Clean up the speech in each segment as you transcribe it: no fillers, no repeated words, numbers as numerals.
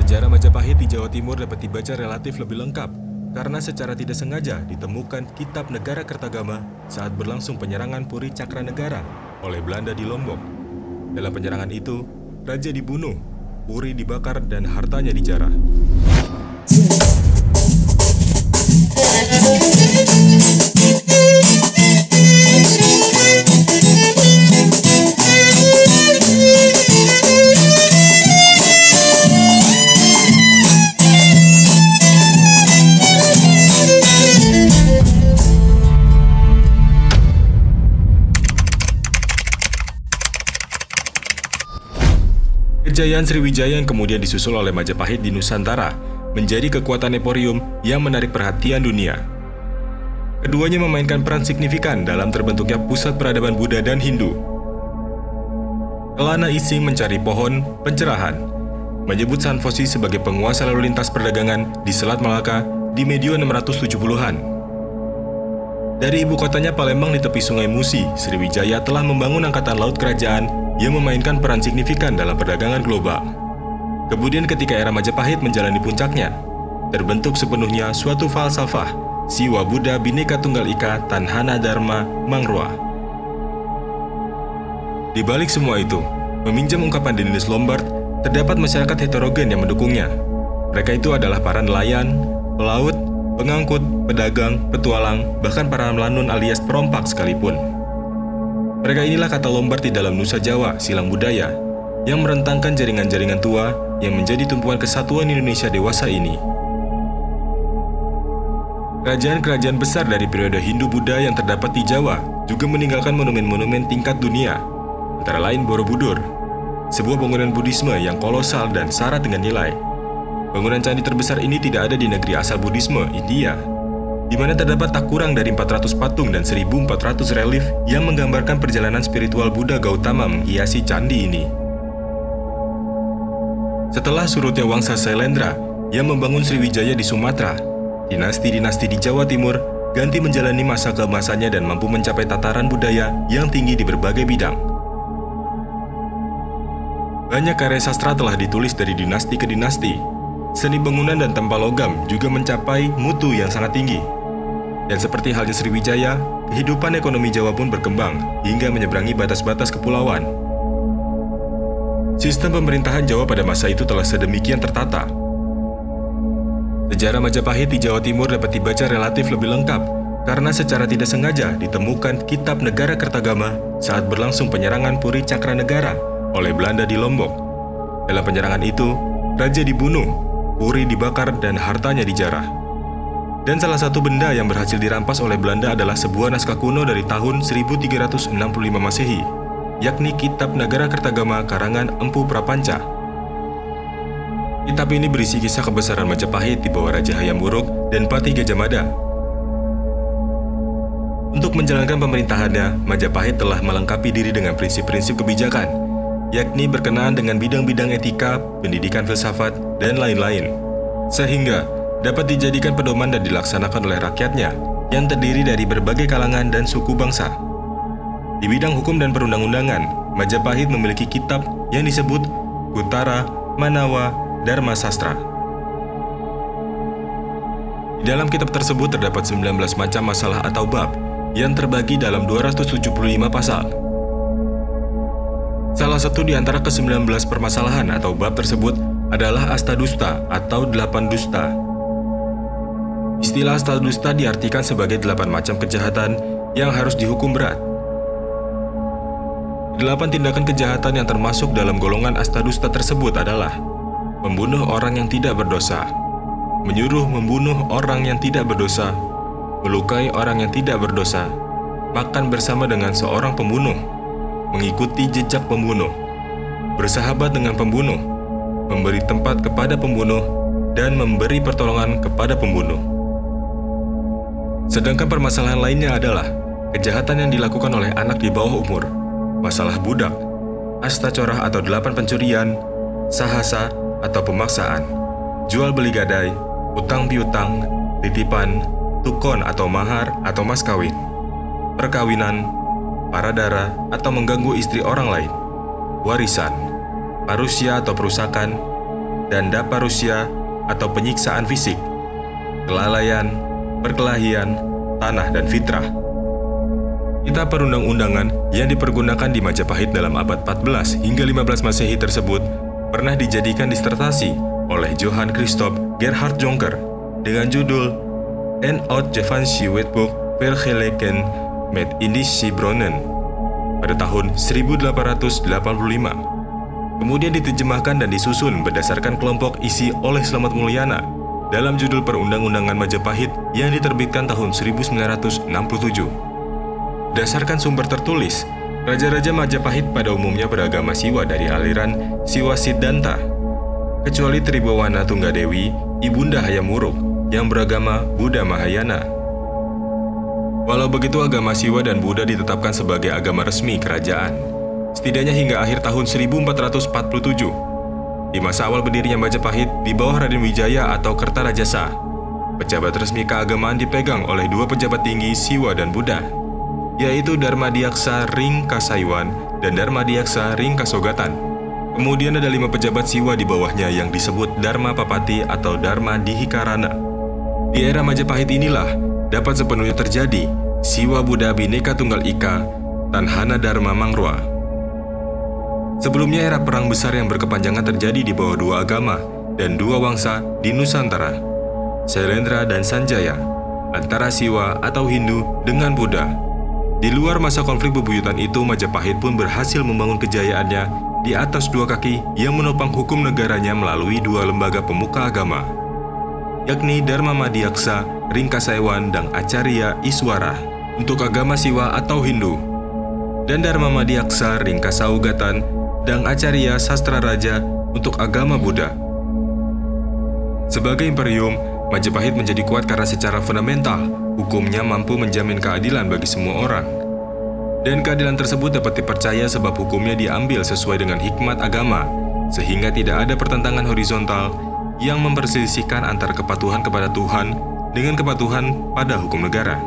Sejarah Majapahit di Jawa Timur dapat dibaca relatif lebih lengkap karena secara tidak sengaja ditemukan Kitab Negara Kertagama saat berlangsung penyerangan Puri Cakranegara oleh Belanda di Lombok. Dalam penyerangan itu, raja dibunuh, Puri dibakar dan hartanya dijarah. Kejayaan Sriwijaya yang kemudian disusul oleh Majapahit di Nusantara menjadi kekuatan Emporium yang menarik perhatian dunia. Keduanya memainkan peran signifikan dalam terbentuknya pusat peradaban Buddha dan Hindu. Kelana Ising mencari pohon pencerahan, menyebut Sanfosi sebagai penguasa lalu lintas perdagangan di Selat Malaka di medio 670-an. Dari ibu kotanya Palembang di tepi Sungai Musi, Sriwijaya telah membangun angkatan laut kerajaan yang memainkan peran signifikan dalam perdagangan global. Kemudian ketika era Majapahit menjalani puncaknya, terbentuk sepenuhnya suatu falsafah, Siwa Buddha Bhinneka Tunggal Ika Tanhana Dharma Mangrua. Di balik semua itu, meminjam ungkapan Dennis Lombard, terdapat masyarakat heterogen yang mendukungnya. Mereka itu adalah para nelayan, pelaut, pengangkut, pedagang, petualang, bahkan para melanun alias perompak sekalipun. Mereka inilah kata Lombard di dalam Nusa Jawa, Silang Budaya, yang merentangkan jaringan-jaringan tua yang menjadi tumpuan kesatuan Indonesia dewasa ini. Kerajaan-kerajaan besar dari periode Hindu-Buddha yang terdapat di Jawa juga meninggalkan monumen-monumen tingkat dunia, antara lain Borobudur, sebuah bangunan Buddhisme yang kolosal dan syarat dengan nilai. Bangunan candi terbesar ini tidak ada di negeri asal Buddhisme, India, di mana terdapat tak kurang dari 400 patung dan 1.400 relief yang menggambarkan perjalanan spiritual Buddha Gautama menghiasi candi ini. Setelah surutnya Wangsa Sailendra yang membangun Sriwijaya di Sumatera, dinasti-dinasti di Jawa Timur ganti menjalani masa keemasannya dan mampu mencapai tataran budaya yang tinggi di berbagai bidang. Banyak karya sastra telah ditulis dari dinasti ke dinasti. Seni bangunan dan tempa logam juga mencapai mutu yang sangat tinggi. Dan seperti halnya Sriwijaya, kehidupan ekonomi Jawa pun berkembang hingga menyeberangi batas-batas kepulauan. Sistem pemerintahan Jawa pada masa itu telah sedemikian tertata. Sejarah Majapahit di Jawa Timur dapat dibaca relatif lebih lengkap karena secara tidak sengaja ditemukan Kitab Negara Kertagama saat berlangsung penyerangan Puri Cakranegara oleh Belanda di Lombok. Dalam penyerangan itu, raja dibunuh, Puri dibakar dan hartanya dijarah. Dan salah satu benda yang berhasil dirampas oleh Belanda adalah sebuah naskah kuno dari tahun 1365 Masehi, yakni Kitab Negara Kertagama karangan Empu Prapanca. Kitab ini berisi kisah kebesaran Majapahit di bawah Raja Hayam Wuruk dan Patih Gajah Mada. Untuk menjalankan pemerintahannya, Majapahit telah melengkapi diri dengan prinsip-prinsip kebijakan, yakni berkenaan dengan bidang-bidang etika, pendidikan filsafat, dan lain-lain, sehingga dapat dijadikan pedoman dan dilaksanakan oleh rakyatnya yang terdiri dari berbagai kalangan dan suku bangsa. Di bidang hukum dan perundang-undangan, Majapahit memiliki kitab yang disebut Kuttara Manawa Dharma Sastra. Di dalam kitab tersebut terdapat 19 macam masalah atau bab yang terbagi dalam 275 pasal. Salah satu di antara ke-19 permasalahan atau bab tersebut adalah Astadusta atau 8 dusta. Istilah astadusta diartikan sebagai 8 macam kejahatan yang harus dihukum berat. 8 tindakan kejahatan yang termasuk dalam golongan astadusta tersebut adalah membunuh orang yang tidak berdosa, menyuruh membunuh orang yang tidak berdosa, melukai orang yang tidak berdosa, makan bersama dengan seorang pembunuh, mengikuti jejak pembunuh, bersahabat dengan pembunuh, memberi tempat kepada pembunuh, dan memberi pertolongan kepada pembunuh. Sedangkan permasalahan lainnya adalah kejahatan yang dilakukan oleh anak di bawah umur, masalah budak, astacorah atau 8 pencurian, sahasa atau pemaksaan, jual beli gadai, utang piutang, titipan, tukon atau mahar atau mas kawin, perkawinan, paradara atau mengganggu istri orang lain, warisan, parusia atau perusakan, dan daparusia atau penyiksaan fisik, kelalaian, perkelahian, tanah, dan fitrah. Kitab perundang-undangan yang dipergunakan di Majapahit dalam abad 14 hingga 15 Masehi tersebut pernah dijadikan disertasi oleh Johann Christoph Gerhard Jonker dengan judul Een uitgevanse Wetboek Vergelijken met Indische Bronnen pada tahun 1885. Kemudian diterjemahkan dan disusun berdasarkan kelompok isi oleh Slamet Mulyana dalam judul Perundang-undangan Majapahit yang diterbitkan tahun 1967. Berdasarkan sumber tertulis, Raja-Raja Majapahit pada umumnya beragama Siwa dari aliran Siwa Siddhanta, kecuali Tribhuwana Tunggadewi, Ibunda Hayam Wuruk, yang beragama Buddha Mahayana. Walau begitu, agama Siwa dan Buddha ditetapkan sebagai agama resmi kerajaan, setidaknya hingga akhir tahun 1447. Di masa awal berdirinya Majapahit di bawah Raden Wijaya atau Kertarajasa, pejabat resmi keagamaan dipegang oleh dua pejabat tinggi Siwa dan Buddha, yaitu Dharmadiaksa Ringkasaiwan dan Dharmadiaksa Ringkasogatan. Kemudian ada 5 pejabat Siwa di bawahnya yang disebut Dharma Papati atau Dharma Dihikarana. Di era Majapahit inilah dapat sepenuhnya terjadi Siwa Buddha Bhinneka Tunggal Ika Tanhana Dharma Mangrua. Sebelumnya era perang besar yang berkepanjangan terjadi di bawah dua agama dan dua wangsa di Nusantara, Sailendra dan Sanjaya, antara Siwa atau Hindu dengan Buddha. Di luar masa konflik bebuyutan itu, Majapahit pun berhasil membangun kejayaannya di atas dua kaki yang menopang hukum negaranya melalui dua lembaga pemuka agama, yakni Dharma Madhyaksa Ringkasaiwan dan Acarya Iswara untuk agama Siwa atau Hindu, dan Dharma Madhyaksa Ringkasaugatan dan Acarya Sastra Raja untuk agama Buddha. Sebagai imperium, Majapahit menjadi kuat karena secara fundamental hukumnya mampu menjamin keadilan bagi semua orang. Dan keadilan tersebut dapat dipercaya sebab hukumnya diambil sesuai dengan hikmat agama, sehingga tidak ada pertentangan horizontal yang memperselisihkan antara kepatuhan kepada Tuhan dengan kepatuhan pada hukum negara.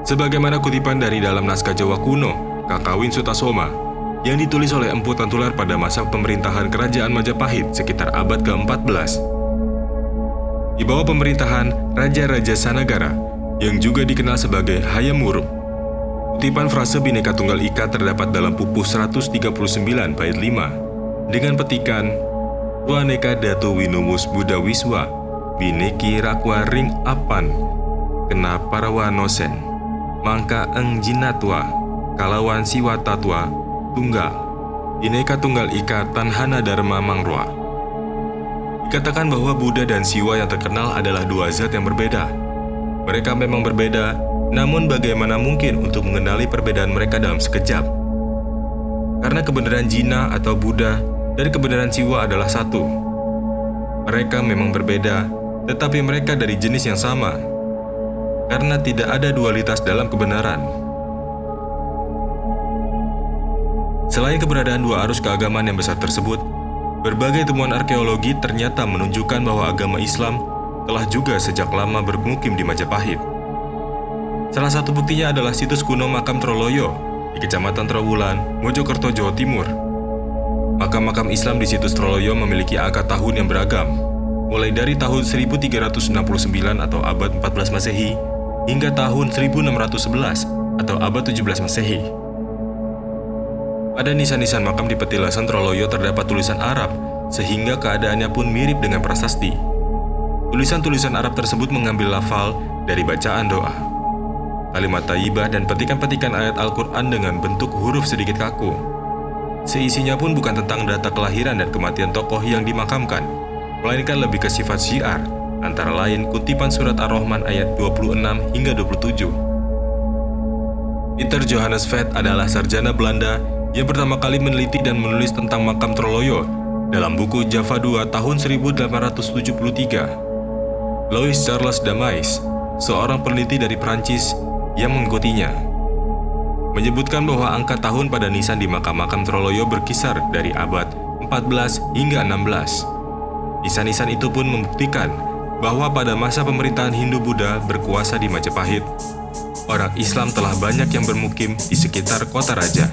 Sebagaimana kutipan dari dalam naskah Jawa kuno, Kakawin Sutasoma, yang ditulis oleh Empu Tantular pada masa pemerintahan Kerajaan Majapahit sekitar abad ke-14. Di bawah pemerintahan Raja-Raja Sanagara, yang juga dikenal sebagai Hayam Wuruk, kutipan frase Bhinneka Tunggal Ika terdapat dalam Pupuh 139 bait 5 dengan petikan Waneka Datu Winumus Buddha Wiswa Bineki Rakwa Ring Apan Kena Parawanosen Mangka Eng Jinatwa Kalawan Siwa Tatwa Tunggal Bhinneka Tunggal Ika Tanhana Dharma Mangrua. Dikatakan bahwa Buddha dan Siwa yang terkenal adalah dua zat yang berbeda. Mereka memang berbeda, namun bagaimana mungkin untuk mengenali perbedaan mereka dalam sekejap? Karena kebenaran Jina atau Buddha dan kebenaran Siwa adalah satu. Mereka memang berbeda, tetapi mereka dari jenis yang sama. Karena tidak ada dualitas dalam kebenaran. Selain keberadaan dua arus keagamaan yang besar tersebut, berbagai temuan arkeologi ternyata menunjukkan bahwa agama Islam telah juga sejak lama bermukim di Majapahit. Salah satu buktinya adalah situs kuno Makam Troloyo di Kecamatan Trowulan, Mojokerto, Jawa Timur. Makam-makam Islam di situs Troloyo memiliki angka tahun yang beragam, mulai dari tahun 1369 atau abad 14 Masehi hingga tahun 1611 atau abad 17 Masehi. Pada nisan-nisan makam di petilasan Troloyo terdapat tulisan Arab, sehingga keadaannya pun mirip dengan prasasti. Tulisan-tulisan Arab tersebut mengambil lafal dari bacaan doa, kalimat thayyibah dan petikan-petikan ayat Al-Quran dengan bentuk huruf sedikit kaku. Seisinya pun bukan tentang data kelahiran dan kematian tokoh yang dimakamkan, melainkan lebih ke sifat syiar, antara lain kutipan surat Ar-Rahman ayat 26 hingga 27. Peter Johannes Vet adalah sarjana Belanda yang pertama kali meneliti dan menulis tentang makam Troloyo dalam buku Java II tahun 1873. Louis Charles Damais, seorang peneliti dari Prancis yang mengikutinya, menyebutkan bahwa angka tahun pada nisan di makam-makam Troloyo berkisar dari abad 14 hingga 16. Nisan-nisan itu pun membuktikan bahwa pada masa pemerintahan Hindu-Buddha berkuasa di Majapahit, orang Islam telah banyak yang bermukim di sekitar kota raja.